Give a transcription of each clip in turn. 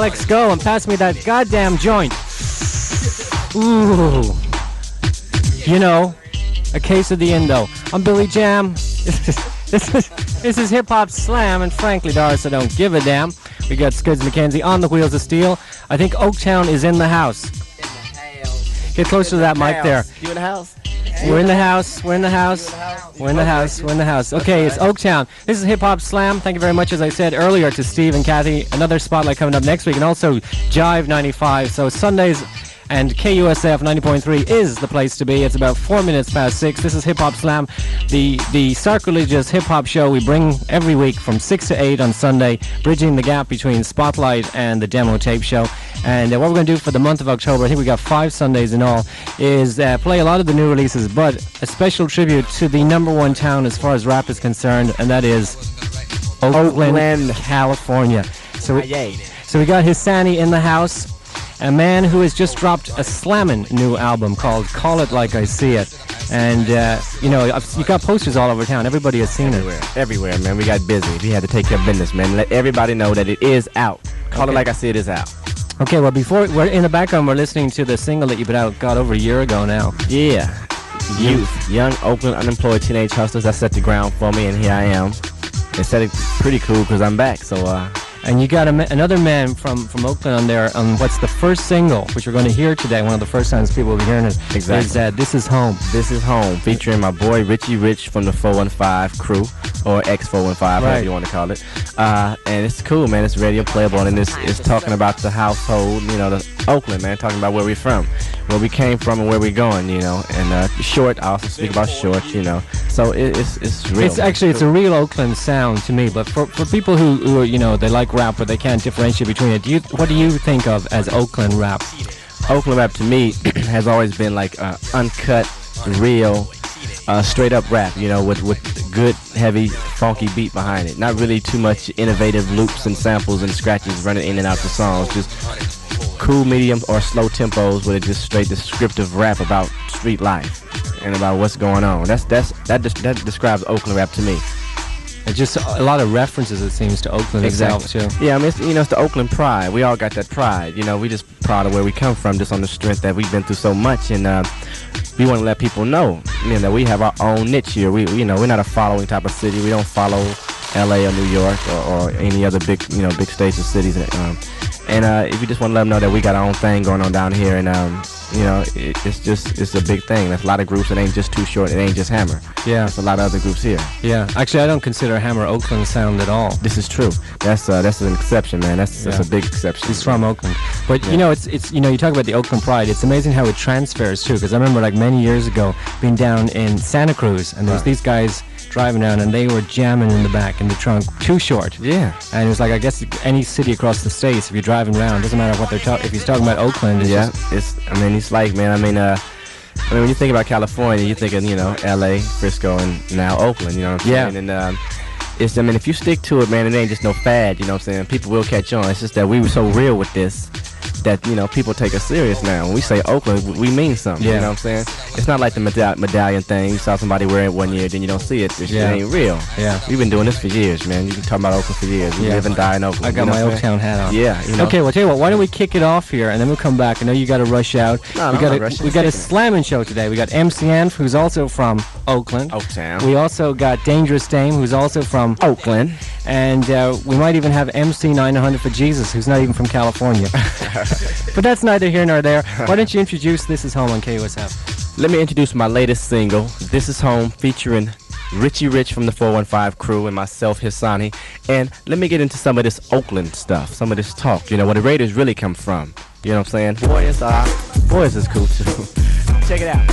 Alex, go and pass me that goddamn joint. Ooh. You know, a case of the Indo. I'm Billy Jam. This is HipHopSlam, and frankly, Doris, I don't give a damn. We got Skids McKenzie on the wheels of steel. I think Oaktown is in the house. Get closer to that mic there. You in the house? We're in the house. We're in the house. We're in the house. We're in the house. Okay, it's Oaktown. This is HipHopSlam. Thank you very much, as I said earlier, to Steve and Kathy. Another spotlight coming up next week, and also Jive 95. So Sundays and KUSF 90.3 is the place to be. It's about 4 minutes past 6. This is HipHopSlam, the sacrilegious hip-hop show we bring every week from 6 to 8 on Sunday, bridging the gap between Spotlight and the demo tape show. And what we're going to do for the month of October, I think we got 5 Sundays in all, is play a lot of the new releases, but a special tribute to the #1 town as far as rap is concerned, and that is Oakland, California. So we got Mhisani in the house, a man who has just dropped a slammin' new album called Call It Like I See It. And, you got posters all over town. Everybody has seen it. Everywhere, man. We got busy. We had to take care of business, man. Let everybody know that it is out. Call It Like I See It is out. Okay, well, before we're in the background, we're listening to the single that you put out, God, over a year ago now. Yeah. Youth. Young, Oakland, unemployed teenage hustlers. That set the ground for me, and here I am. It set it pretty cool because I'm back, so, And you got another man from Oakland on there on what's the first single, which we're going to hear today. One of the first times people will be hearing it. Exactly. Is This Is Home. This Is Home, featuring my boy Richie Rich from the 415 crew, or X415, however you want to call it. And it's cool, man. It's radio playable, and it's talking about the household, the Oakland, man, talking about where we're from, where we came from, and where we're going, And Short, I also speak about Short, So it's real. It's a real Oakland sound to me. But for people who they like rap, but they can't differentiate between it. What do you think of as Oakland rap? Oakland rap to me has always been like uncut, real, straight up rap. With good, heavy, funky beat behind it. Not really too much innovative loops and samples and scratches running in and out the songs. Just cool, medium, or slow tempos with just straight descriptive rap about street life and about what's going on. That describes Oakland rap to me. And just a lot of references, it seems, to Oakland itself, too. Yeah, I mean, it's the Oakland pride. We all got that pride. We just proud of where we come from, just on the strength that we've been through so much, and we want to let people know, that we have our own niche here. We're not a following type of city. We don't follow L.A. or New York or any other big states or cities. And if you just want to let them know that we got our own thing going on down here, and it's a big thing. There's a lot of groups. It ain't just Too Short. It ain't just Hammer. Yeah, there's a lot of other groups here. Yeah, actually, I don't consider Hammer Oakland sound at all. This is true. That's an exception, man. That's a big exception. He's from Oakland, but it's you talk about the Oakland pride. It's amazing how it transfers too. Because I remember many years ago being down in Santa Cruz, and there was these guys driving down, and they were jamming in the back in the trunk. Too Short. Yeah. And it was I guess any city across the states, if you're driving around, doesn't matter what they're talking. If he's talking about Oakland, it's like, man. When you think about California, you're thinking, L.A., Frisco, and now Oakland. You know what I'm saying? And if you stick to it, man, it ain't just no fad. You know what I'm saying? People will catch on. It's just that we were so real with this that people take us serious now. When we say Oakland, we mean something. You know what I'm saying? It's not like the medallion thing. You saw somebody wear it one year, then you don't see it. This shit ain't real. Yeah. We've been doing this for years, man. You've been talking about Oakland for years. We live and die in Oakland. I got my Oaktown hat on. Yeah. Okay, well, tell you what. Why don't we kick it off here, and then we'll come back. I know you got to rush out. No, we got a slamming show today. We got MC Anf, who's also from Oakland. Oaktown. We also got Dangerous Dame, who's also from Oakland. And we might even have MC 900 for Jesus, who's not even from California. But that's neither here nor there. Why don't you introduce This Is Home on KUSF? Let me introduce my latest single, This Is Home, featuring Richie Rich from the 415 crew and myself, Mhisani. And let me get into some of this Oakland stuff, some of this talk, where the Raiders really come from. You know what I'm saying? Boys is cool too. Check it out.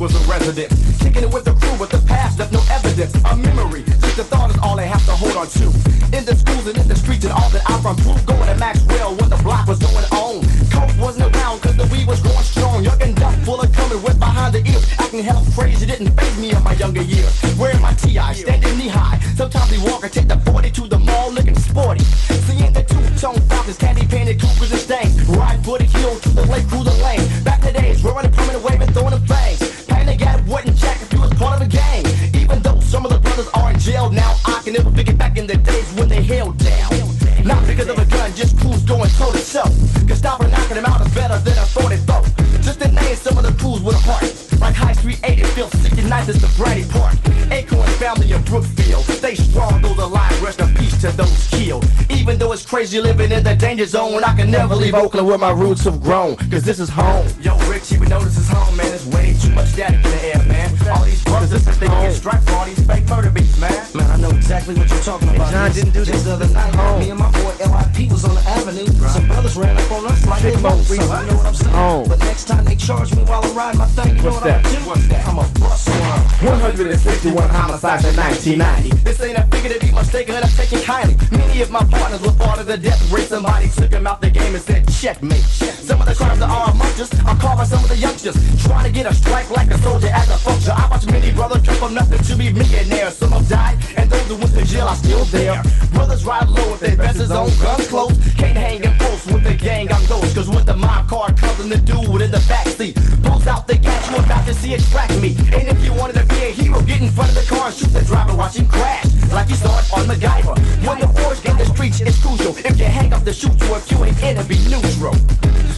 Was a resident, kicking it with the crew, with the past left no evidence. A memory, just the thought is all they have to hold on to. In the schools and in the streets and all that I've run through. Going to Maxwell when the block was going on. Coke wasn't around cause the weed was growing strong. Young and dumb, full of coming, went behind the ear. Acting hell crazy, didn't faze me in my younger years. Wearing my TI, standing knee high. Sometimes we walk and take the 40 to the mall looking sporty. Not because of a gun, just crews going toe to toe. Cause stopping knocking them out is better than a 44. Just to name some of the crews with a heart. Like High Street 80, Field 69 is the Brady Park. Acorn family of Brookfield. Stay strong, those alive, rest in peace to those killed. Even though it's crazy living in the danger zone, I can never leave Oakland where my roots have grown. Cause this is home. Yo, Rich, you would know this is home, man. There's way too much static in the air, man. All these brothers, this is they get striped for all these fake murder beats, man. Man, I know exactly what you're talking about. John didn't do this the other night. Me and my boy LIP was on the avenue. Some brothers ran up on us like they know something. You know what I'm saying? But next time they charge me while I'm riding my thing, you know what I'm gonna do? I'm a bust one. 161 homicides in 1990. This ain't a figure to be mistaken, and I'm taking kindly. Many of my partners were part of the death race. Somebody took him out the game and said checkmate. Some of the crimes that are amongst us are caused by some of the youngsters trying to get a strike like a soldier as a function. I watch many brothers come from nothing to be millionaires. Some have died, and those who went to jail are still there. Brothers ride low with their vests on, guns close. Can't hang and post with the gang, I'm ghost. Cause with the mob car cousin, the dude in the backseat pulls out the gas, you about to see it track me. And if you wanted to be a hero, get in front of the car and shoot the driver, watch him crash like you saw it on MacGyver. When the force in the streets is crucial. If you hang up the shoot to a few ain't in and be neutral.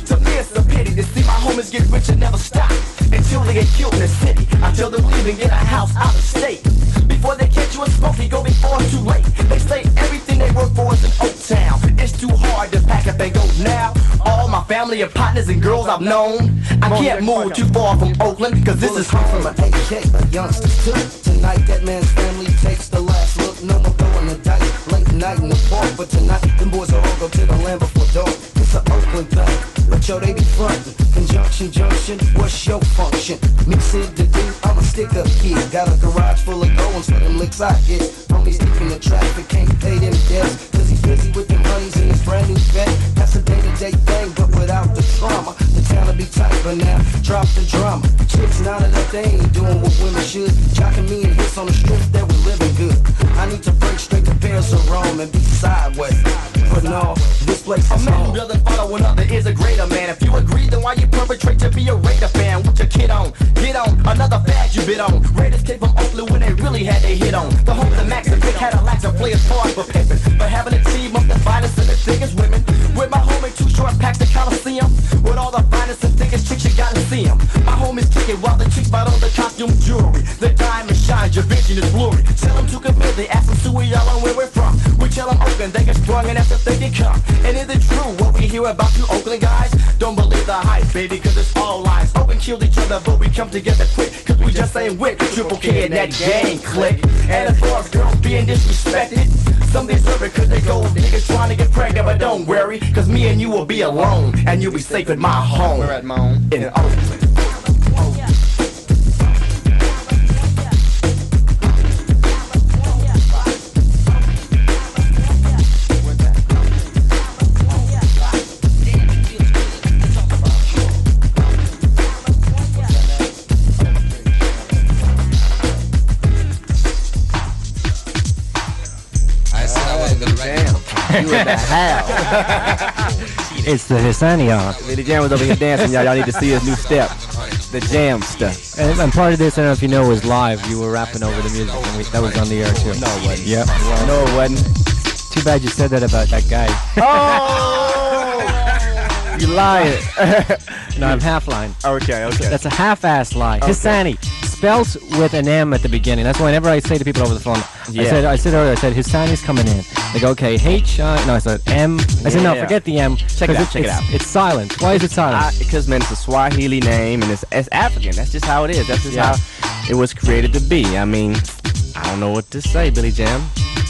To me it's a pity to see my homies get rich and never stop until they get killed in the city. I tell them leave and get a house out of state. Before they catch you in smoky, go before it's too late. They say everything they work for is in Oaktown. It's too hard to pack up and go now. All my family and partners and girls I've known, I can't move too far from Oakland, cause this is home. From an AK, a youngster's took. Tonight that man's family takes the last look. No more throwing the dice, late night in the park. But tonight, them boys will all go to the land before dark. It's an Oakland thing, but yo, they be frontin'. Conjunction, junction, what's your function? Me said the dude, I'm a stick-up kid. Got a garage full of goins for them licks I get. Homies deep in the traffic, can't pay them debts. Cause he's busy with them honeys in his brand new vet. That's a day-to-day thing, but without the trauma. The town will be tight, but now drop the drama. Chicks nodded up, they ain't doing what women should. Jocking me and hits on the strip that we living good. I need to break straight to Paris or Rome and be sideways. But no, this place a is man who home. doesn't follow another is a greater man. If you agree, then why you perpetrate to be a Raider fan? With your kid on, get on, another fad you bit on. Raiders came from Oakland when they really had their hit on. The home of the Max and Vic had a lax of players hard for pimping. But having a team of the finest and the thickest women. With my homie 2 short packs to Coliseum. With all the finest and thickest chicks, you gotta see them. My homies kick it while the chicks fight on the costume jewelry. The diamond shines, your vision is glory. Tell them to commit, they ask them who we all and where we're from. We tell them Oakland, they get sprung and that's the thing they come. And is it true what we hear about you Oakland guys? Don't believe the hype, baby, cause it's all lies. Oakland killed each other, but we come together quick. Cause we just ain't with Triple K and that gang click. And as far as girls being disrespected, some deserve it cause they go niggas trying to get pregnant. But don't worry, cause me and you will be alone. And you'll be safe at my home. We're at my home. In Oakland. You in the house. It's the Mhisani on. Billy Jam was over here dancing, y'all. Y'all need to see his new step. The jam stuff. And part of this, I don't know if you know, was live. You were rapping over the music, and that was on the air too. No, it wasn't. Yep. No, it wasn't. Too bad you said that about that guy. Oh! You lying. No, I'm half lying. Okay. That's a half-ass lie. Okay. Mhisani, spells with an M at the beginning. That's why whenever I say to people over the phone, Yeah. I said earlier, Mhisani's coming in. They go, okay, no, I said M. I said, no, Yeah. forget the M. Check it out. It's silent. Why is it silent? Because, man, it's a Swahili name, and it's African. That's just how it is. That's just how it was created to be. I mean, I don't know what to say, Billy Jam.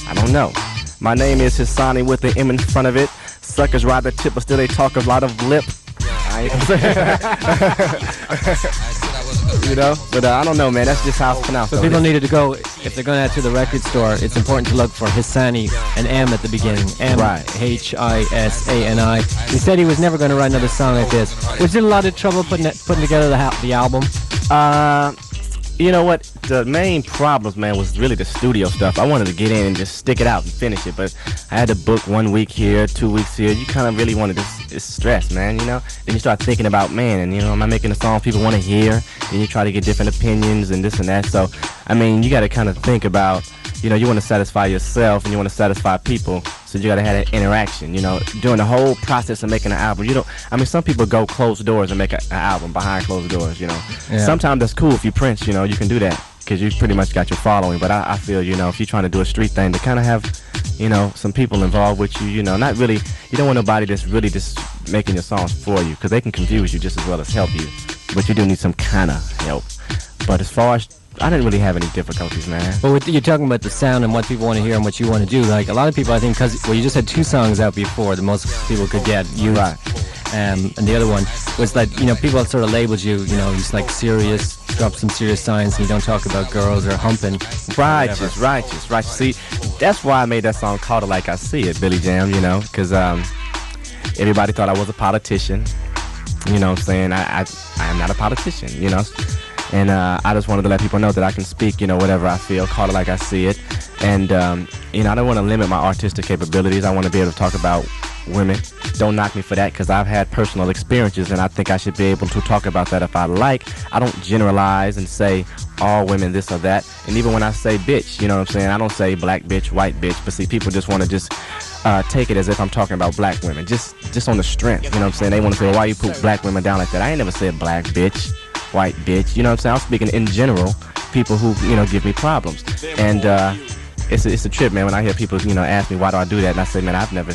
I don't know. My name is Mhisani with the M in front of it. Suckers ride the tip, but still they talk a lot of lip. You know, but I don't know, man. That's just how it's pronounced. So people needed to go, if they're going out to the record store, it's important to look for Mhisani, an M at the beginning. M-H-I-S-A-N-I. He said he was never going to write another song like this. Was it a lot of trouble putting together the album? You know what? The main problems, man, was really the studio stuff. I wanted to get in and just stick it out and finish it, but I had to book 1 week here, 2 weeks here. You kind of really wanted this stress, man, you know? Then you start thinking about, man, and, you know, am I making a song people want to hear? Then you try to get different opinions and this and that. So, I mean, you got to kind of think about, you know, you want to satisfy yourself and you want to satisfy people, so you got to have that interaction, you know, during the whole process of making an album. You don't, I mean, some people go close doors and make an album behind closed doors, you know. Yeah. Sometimes that's cool if you Prince, you know, you can do that because you pretty much got your following. But I feel, you know, if you're trying to do a street thing, to kind of have, you know, some people involved with you, you know, not really, you don't want nobody that's really just making your songs for you, because they can confuse you just as well as help you. But you do need some kind of help. But as far as, I didn't really have any difficulties, man. But you're talking about the sound and what people want to hear and what you want to do. Like a lot of people, I think, because you just had 2 songs out before that most people could get. You, right. And the other one was like, you know, people sort of labeled you, you know, he's like serious, drop some serious signs, and you don't talk about girls or humping. Righteous. See, that's why I made that song called It Like I See It, Billy Jam, you know, because everybody thought I was a politician. You know what I'm saying? I am not a politician, you know. And I just wanted to let people know that I can speak, you know, whatever I feel, call it like I see it. And, you know, I don't want to limit my artistic capabilities. I want to be able to talk about women. Don't knock me for that, because I've had personal experiences, and I think I should be able to talk about that if I like. I don't generalize and say all women this or that. And even when I say bitch, you know what I'm saying, I don't say black bitch, white bitch. But see, people just want to just take it as if I'm talking about black women, just on the strength, you know what I'm saying. They want to say, well, why you put black women down like that? I ain't never said black bitch, white bitch, you know what I'm saying. I'm speaking in general, people who, you know, give me problems. And it's a trip, man, when I hear people, you know, ask me why do I do that, and I say, man, I've never,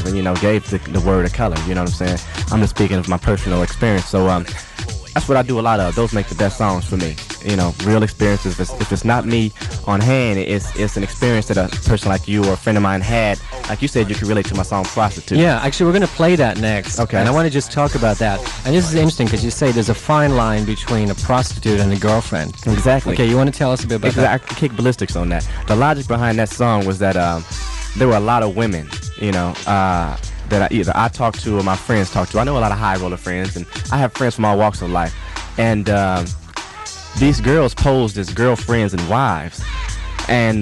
you know, gave the word a color, you know what I'm saying. I'm just speaking of my personal experience. So that's what I do a lot of. Those make the best songs for me, you know, real experiences. If it's not me on hand, it's an experience that a person like you or a friend of mine had. Like you said, you can relate to my song Prostitute. Yeah, actually, we're going to play that next. Okay. And I want to just talk about that. And this is interesting because you say there's a fine line between a prostitute and a girlfriend. Exactly. Okay, you want to tell us a bit about that? I can kick ballistics on that. The logic behind that song was that there were a lot of women, you know, that either I talked to or my friends talked to. I know a lot of high roller friends, and I have friends from all walks of life. And these girls posed as girlfriends and wives, and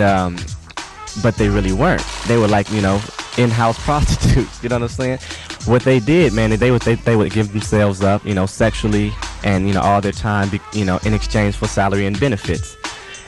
but they really weren't. They were like, you know, in-house prostitutes. You know what I'm saying? What they did, man, they would give themselves up, you know, sexually, and, you know, all their time, you know, in exchange for salary and benefits.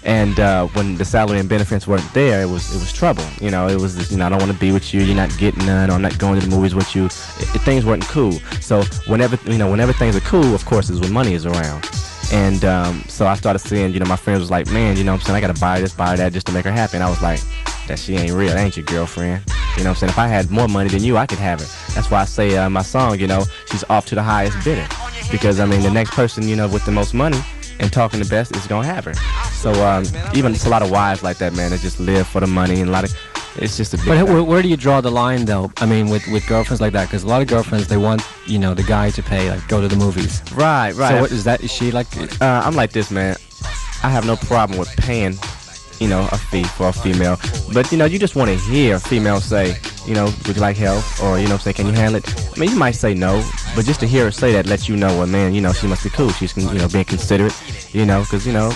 And when the salary and benefits weren't there, it was trouble. You know, it was just, you know, I don't want to be with you. You're not getting none. Or I'm not going to the movies with you. Things weren't cool. So whenever things are cool, of course, is when money is around. And so I started seeing, you know, my friends was like, man, you know what I'm saying, I got to buy this, buy that just to make her happy. And I was like, that she ain't real. That ain't your girlfriend. You know what I'm saying? If I had more money than you, I could have her. That's why I say my song, you know, she's off to the highest bidder. Because, I mean, the next person, you know, with the most money and talking the best is going to have her. So even it's a lot of wives like that, man, that just live for the money, and a lot of, it's just a big But where do you draw the line, though? I mean, with girlfriends like that, because a lot of girlfriends, they want, you know, the guy to pay, like, go to the movies. Right. So what is that? Is she like? I'm like this, man. I have no problem with paying, you know, a fee for a female. But, you know, you just want to hear a female say, you know, would you like help? Or, you know, say, can you handle it? I mean, you might say no, but just to hear her say that lets you know, well, man, you know, she must be cool. She's, you know, being considerate, you know, because, you know,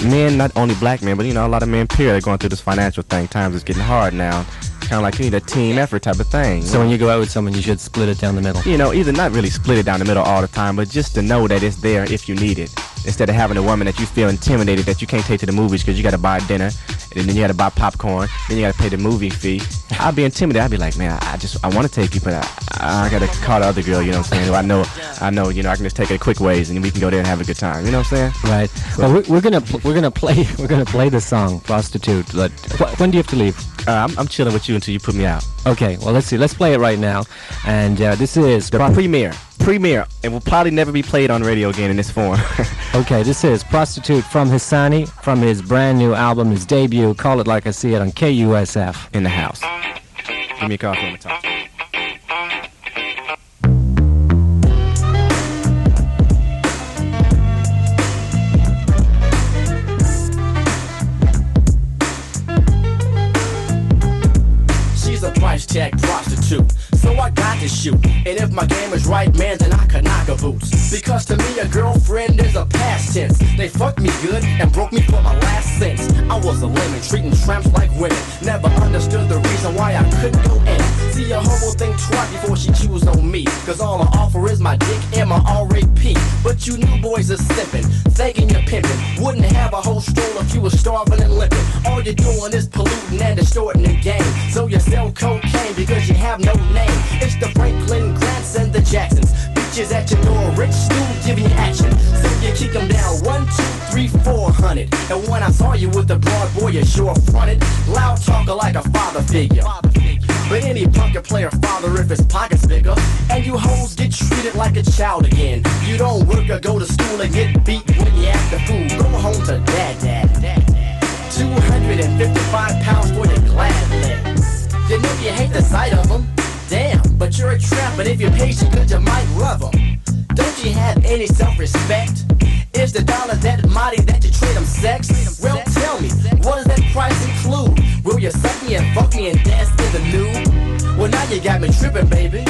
men, not only black men, but, you know, a lot of men, period, are going through this financial thing. Times is getting hard now. Kind of like you need a team effort type of thing. So when you go out with someone, you should split it down the middle. You know, either not really split it down the middle all the time, but just to know that it's there if you need it. Instead of having a woman that you feel intimidated that you can't take to the movies because you got to buy dinner, and then you got to buy popcorn, then you got to pay the movie fee. I'd be intimidated. I'd be like, man, I want to take you, but I got to call the other girl, you know what I'm saying? Who I know, you know, I can just take her quick ways, and we can go there and have a good time. You know what I'm saying? Right. So, well, we're gonna play the song "Prostitute." But when do you have to leave? I'm chilling with you until you put me out. Okay. Well, let's see. Let's play it right now. And this is the premiere, and will probably never be played on radio again in this form. Okay, this is Prostitute from Mhisani, from his brand new album, his debut, Call It Like I See It, on KUSF. In the house. Give me a call if you want to talk. She's a price tag prostitute, so I got to shoot. And if my game is right, man, then I could knock her boots. Because to me, a girlfriend is a past tense. They fucked me good and broke me for my last cents. I was a lemon, treating tramps like women. Never understood the reason why I couldn't go in. See, a hoe will think twice before she choose on me. Cause all I offer is my dick and my R.A.P. But but you new boys are simping, thinking you're pimping. Wouldn't have a whole stroll if you were starving and limping. All you're doing is polluting and distorting the game. So you sell cocaine because you have no name. It's the Franklin Grants and the Jacksons. Bitches at your door, rich stew giving you action. So you kick them down 1, 2, 3, 400. And when I saw you with the broad boy, you sure fronted. Loud talker like a father figure. But any punk can play a father if his pocket's bigger. And you hoes get treated like a child again. You don't work or go to school and get beat when you act the fool. Go home to dad. 255 pounds for your glad leg. You know you hate the sight of them. Damn, but you're a tramp, and if you're patient good, you might love them. Don't you have any self-respect? Is the dollar that mighty that you trade them sex? Well, tell me, what does that price include? Will you suck me and fuck me and dance in the nude? Well, now you got me tripping, baby.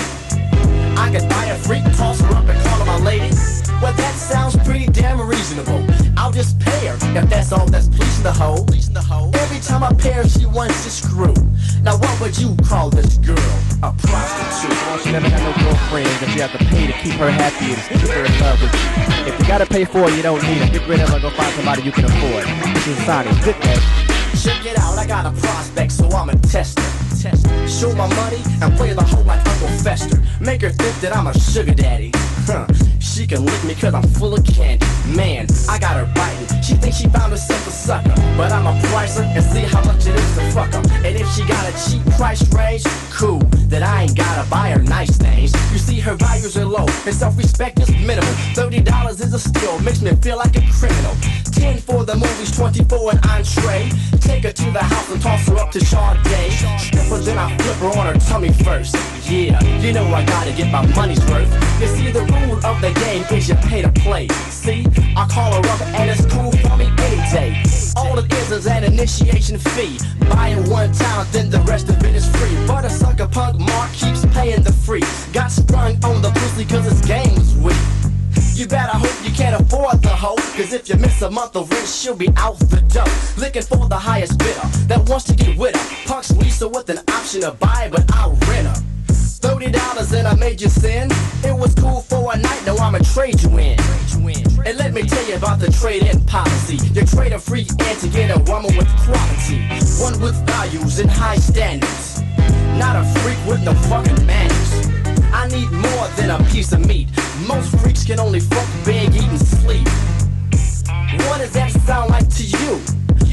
I could buy a freak, toss her up and call her my lady. Well, that sounds pretty damn reasonable. I'll just pay her if that's all that's pleasing the hoe. Every time I pay her, she wants to screw. Now, what would you call this girl? A prostitute. Well, she never had no girlfriends that you have to pay to keep her happy and keep her in love with you. If you gotta pay for it, you don't need her. Get rid of her, go find somebody you can afford. This is Mhisani. Good day. Check it out, I got a prospect, so I'm a tester. Show my money and play the hoe like Uncle Fester. Make her think that I'm a sugar daddy. She can lick me cause I'm full of candy. Man, I got her biting. She thinks she found herself a sucker. But I'm a pricer and see how much it is to fuck her. And if she got a cheap price range, cool. Then I ain't gotta buy her nice things. You see, her values are low and self-respect is minimal. $30 is a steal, makes me feel like a criminal. 10 for the movies, 24 an entree. Take her to the house and toss her up to Sade. Strip her, then I flip her on her tummy first. Yeah, you know I gotta get my money's worth. You see, the rule of the game is you pay to play. See, I call her up and it's cool for me any day. All it is an initiation fee. Buying one time, then the rest of it is free. But a sucker punk Mark keeps paying the free. Got sprung on the pussy cause his game was weak. You better hope you can't afford the hoe, cause if you miss a month of rent, she'll be out the dough. Looking for the highest bidder that wants to get with her. Punk's Lisa with an option to buy, but I'll rent her. $30 and I made you sin. It was cool for a night, now I'ma trade you in. And let me tell you about the trade-in policy. You trade a freak in to get a woman with quality. One with values and high standards. Not a freak with no fucking manners. I need more than a piece of meat. Most freaks can only fuck, beg, eat, and sleep. What does that sound like to you?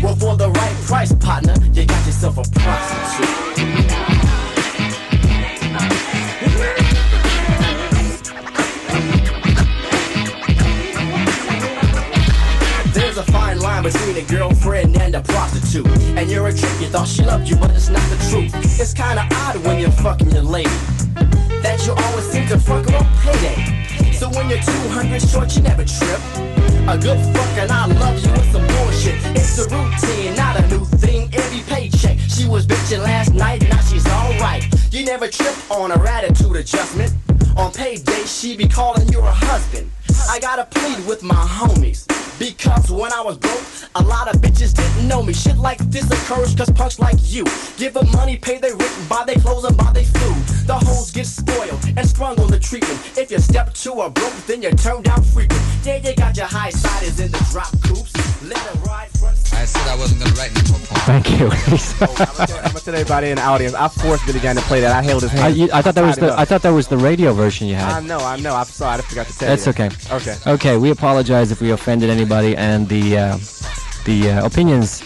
Well, for the right price, partner, you got yourself a prostitute. There's a fine line between a girlfriend and a prostitute. And you're a trick, you thought she loved you, but it's not the truth. It's kinda odd when you're fucking your lady that you always seem to fuck her on payday. So when you're 200 short, you never trip. A good fuck and I love you with some bullshit. It's a routine, not a new thing. Every paycheck, she was bitching last night, now she's alright. You never trip on her attitude adjustment. On payday, she be calling you her husband. I gotta plead with my homies, because when I was broke, a lot of bitches didn't know me. Shit like this occurs cause punks like you give them money, pay their rent, buy their clothes and buy their food. The hoes get spoiled and sprung on the treatment. If you step to a broke, then you turn down frequent. Yeah, you got your high siders in the drop coops. Let her ride front. I said I wasn't gonna write no more poems. Thank you. I'm gonna tell everybody in the audience, I forced Billy Gunn to play that. I held his hand. I thought that was the radio version you had. I know. I'm sorry. I forgot to tell That's you. okay. Okay. Okay, we apologize if we offended anybody, and the opinions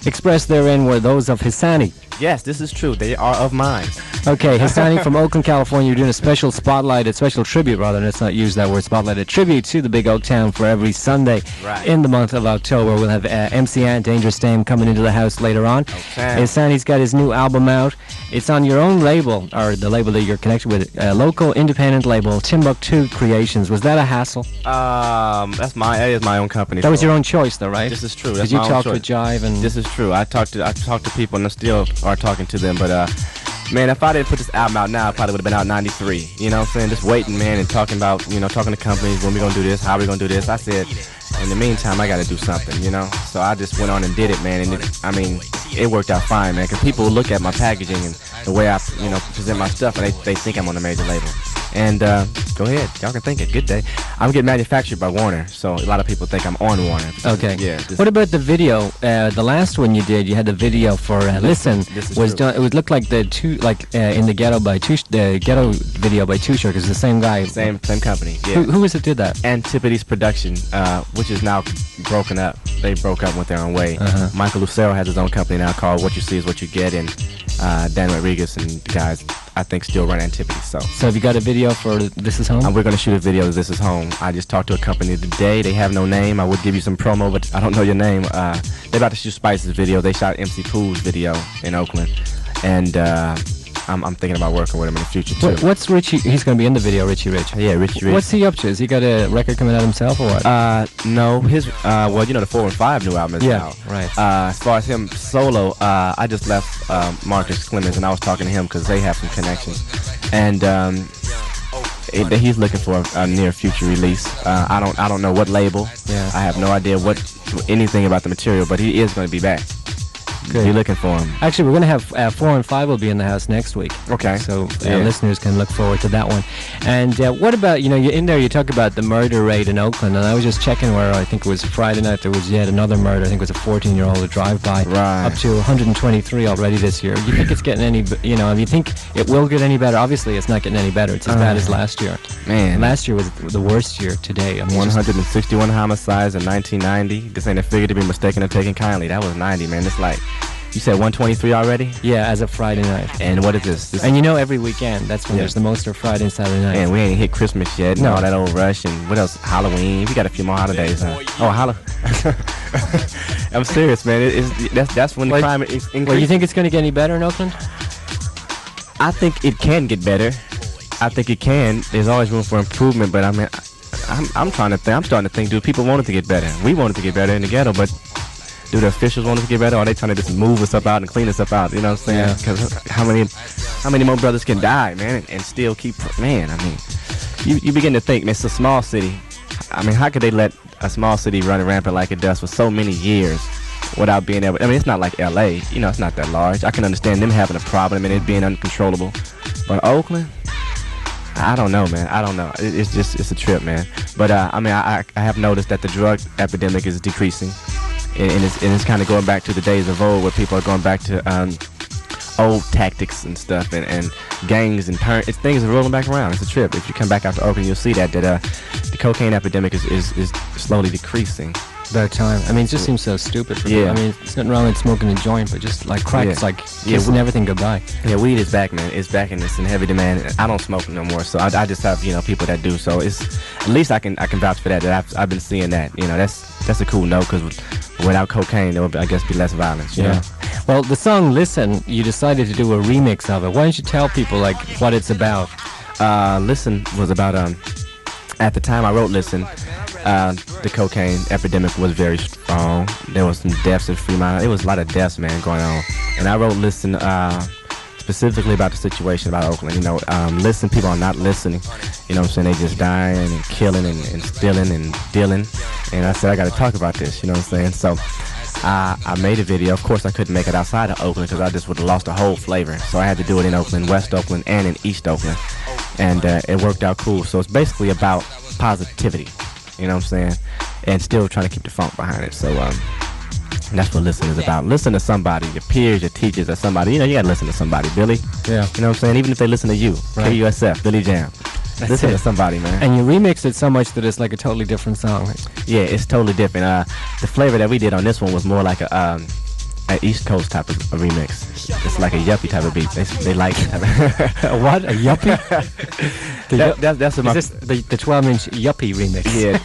expressed therein were those of Mhisani. Yes, this is true. They are of mine. Okay, Mhisani from Oakland, California. You're doing a special tribute, rather. Let's not use that word, spotlight. A tribute to the big Oak Town for every Sunday in the month of October. We'll have MC Ant, Dangerous Dame coming into the house later on. Okay. Mhisani's got his new album out. It's on your own label, or the label that you're connected with, local independent label, Timbuktu Creations. Was that a hassle? That is my own company. That was your own choice, though, right? This is true. Did That's you my own talk choice. with Jive and? This is true. I talked to people and I still are talking to them, but man, if I didn't put this album out now, it probably would have been out in '93. You know what I'm saying? Just waiting, man, and talking to companies, when we gonna do this, how we gonna do this. I said, in the meantime, I gotta do something, you know? So I just went on and did it, man, and it worked out fine, man, because people look at my packaging and the way I, present my stuff, and they think I'm on a major label. And Go ahead. Y'all can think it. Good day. I'm getting manufactured by Warner, so a lot of people think I'm on Warner. Okay. Yeah. What about the video? The last one you did, you had the video for Listen. Was true. done. It would look like the in the ghetto by the ghetto video by Too Short, because it's the same guy. Same company. Yeah. Who was it did that? Antipodes Production, which is now broken up. They broke up and went their own way. Michael Lucero has his own company now called What You See Is What You Get, and Dan Rodriguez and the guys, I think, still run Antipodes. So have you got a video for This Is Home? we're going to shoot a video of This Is Home. I just talked to a company today. They have no name. I would give you some promo, but I don't know your name. They're about to shoot Spice's video. They shot MC Pooh's video in Oakland. And I'm thinking about working with him in the future, too. What's Richie? He's going to be in the video, Richie Rich. Yeah, Richie Rich. What's he up to? Has he got a record coming out himself or what? No. His, well, you know, the 415 new album is out. Right. As far as him solo, I just left Marcus Clemens, and I was talking to him because they have some connections. And he's looking for a near future release. I don't know what label. Yeah. I have no idea anything about the material, but he is going to be back. Good. Be looking for him. Actually, we're going to have 4 and 5 will be in the house next week. Okay. So listeners can look forward to that one. And what about, you're in there, you talk about the murder rate in Oakland, and I was just checking where I think it was Friday night, there was yet another murder. I think it was a 14-year-old a drive-by. Right. Up to 123 already this year. You think it's getting any, if you think it will get any better? Obviously, it's not getting any better. It's as bad as last year. Man. Last year was the worst year today. I mean, 161 homicides in 1990. This ain't a figure to be mistaken or taken kindly. That was 90, man. It's like... You said 123 already? Yeah, as of Friday night. And what is this? And every weekend, that's when there's the most, or Friday and Saturday night. And we ain't hit Christmas yet, and No. all that old rush, and what else? Halloween. We got a few more holidays. I'm serious, man. That's when the crime is increasing. Well, you think it's going to get any better in Oakland? I think it can get better. I think it can. There's always room for improvement, but I mean, I'm trying to think. I'm starting to think, do people want it to get better? We want it to get better in the ghetto, but do the officials want it to get better, or are they trying to just move us up out and clean us up out? You know what I'm saying? Because how many more brothers can die, man, and still keep, man, I mean, you begin to think, man, it's a small city. I mean, how could they let a small city run rampant like it does for so many years without being able, I mean, it's not like LA, it's not that large. I can understand them having a problem and it being uncontrollable. But Oakland, I don't know, man. I don't know. It's a trip, man. But I mean, I have noticed that the drug epidemic is decreasing. And it's kind of going back to the days of old, where people are going back to old tactics and stuff, and gangs and things are rolling back around. It's a trip. If you come back out to Oakland, you'll see that the cocaine epidemic is slowly decreasing. About time. I mean, it just seems so stupid for people. I mean, it's nothing wrong with smoking a joint, but just like crack, it's like kissing everything goodbye. Yeah, weed is back, man. It's back and it's in heavy demand. I don't smoke no more, so I just have people that do. So it's at least I can vouch for that. I've been seeing that. That's a cool note, because without cocaine, there would, I guess, be less violence. You know? Well, the song "Listen," you decided to do a remix of it. Why don't you tell people what it's about? Listen was about at the time I wrote Listen, the cocaine epidemic was very strong. There was some deaths in Fremont. It was a lot of deaths, man, going on. And I wrote Listen specifically about the situation about Oakland. Listen, people are not listening. You know what I'm saying? They just dying and killing and stealing and dealing. And I said, I got to talk about this. You know what I'm saying? So I made a video. Of course, I couldn't make it outside of Oakland, because I just would have lost the whole flavor. So I had to do it in Oakland, West Oakland, and in East Oakland. And it worked out cool. So it's basically about positivity. You know what I'm saying? And still trying to keep the funk behind it. So that's what Listen is about. Listen to somebody, your peers, your teachers, or somebody. You got to listen to somebody, Billy. Yeah. You know what I'm saying? Even if they listen to you. Right. KUSF, Billy Jam. Listen to somebody, man. And you remix it so much that it's like a totally different song. Right? Yeah, it's totally different. The flavor that we did on this one was more like a East Coast type of a remix. It's like a yuppie type of beat. They like it. A what? A yuppie? That's what is this the 12-inch yuppie remix? Yeah,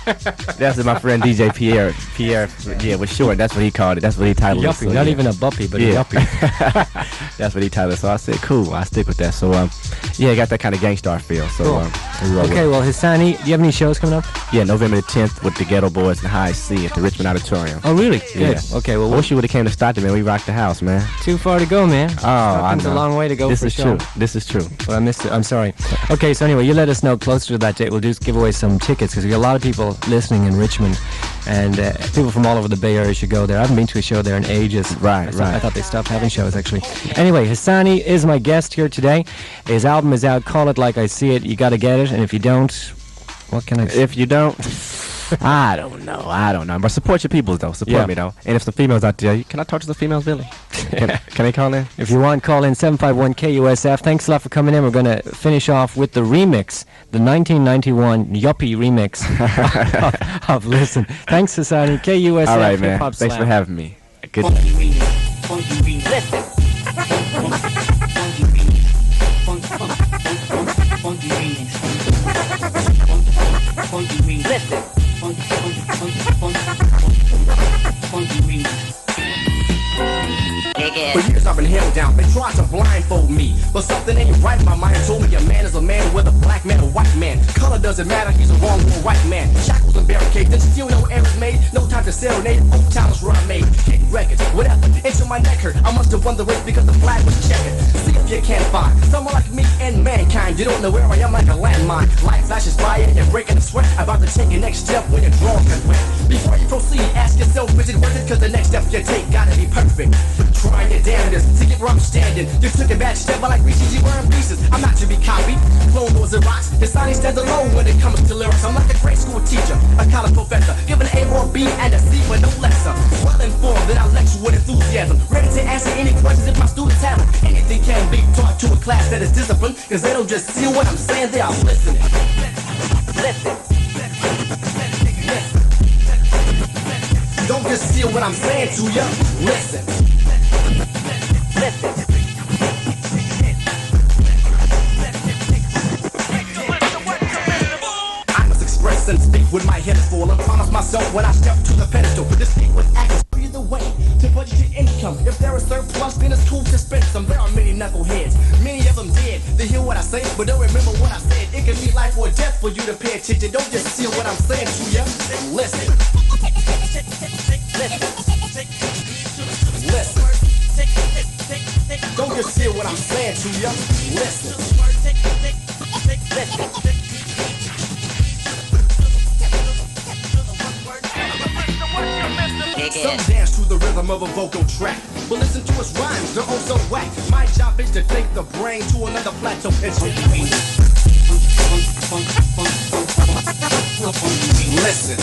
that's what my friend DJ Pierre. Yeah, was short. That's what he called it. That's what he titled yuppie, it. So, not even a buppy, but a yuppie. That's what he titled it. So I said, cool. I stick with that. So it got that kind of gangstar feel. So cool. Okay, well, Mhisani, do you have any shows coming up? Yeah, November the 10th with the Ghetto Boys and High C at the Richmond Auditorium. Oh, really? Good. Yeah. Okay, well, I wish you would have came to Stockton, man. man. We rock the house, man. Too far to go, man. Oh, I It's know. a long way to go This for is sure. true. This is true. But I missed it. I'm sorry. Okay, so anyway, you let us know closer to that date. We'll just give away some tickets because we got a lot of people listening in Richmond, and people from all over the Bay Area should go there. I haven't been to a show there in ages. Right. I thought they stopped having shows actually. Anyway, Mhisani is my guest here today. His album is out. Call It Like I See It. You got to get it, and if you don't, what can I say? If you don't, I don't know. But support your peoples, though. Support me, though. And if the females out there, can I talk to the females, Billy? Can they call in? If you want, call in 751 KUSF. Thanks a lot for coming in. We're going to finish off with the remix, the 1991 Yuppie remix of Listen. Thanks, Mhisani. KUSF. All right, man. HipHopSlam. Thanks for having me. Good. For years I've been held down, they tried to blindfold me, but something ain't right. My mind told me a man is a man, whether black man or white man. Color doesn't matter, he's a wrong or right man. Shackles and barricades, and still no errors made. No time to serenade, old town is where I made. Hit records, whatever, until my neck hurt. I must have won the race because the flag was checkered. See if you can't find someone like me and mankind. You don't know where I am like a landmine. Light flashes by and you're breaking a sweat. About to take your next step when your drawers get wet. Before you proceed, ask yourself, is it worth it? Cause the next step you take gotta be perfect. Trying your damnedest to get where I'm standing. You took a bad step, but like Reese's, you were in pieces. I'm not to be copied. Clone doors and rocks. Mhisani stands alone when it comes to lyrics. I'm like a grade school teacher, a college professor, given an A or B and a C, but no lesser. Well informed that I lecture with enthusiasm, ready to answer any questions if my students have them. Anything can be taught to a class that is disciplined, cause they don't just see what I'm saying, they are listening. Listen. Don't just see what I'm saying to ya. Listen. I must express and speak with my head full and promise myself when I step to the pedestal. To speak with access either way, to budget your income. If there is surplus, then it's cool to spend some. There are many knuckleheads, many of them dead. They hear what I say, but don't remember what I said. It can be life or death for you to pay attention. Don't just see what I'm saying to ya. Listen. Listen. Don't just hear what I'm saying to ya. Listen. Some dance to the rhythm of a vocal track, but listen to its rhymes, they're oh so whack. My job is to take the brain to another plateau and listen.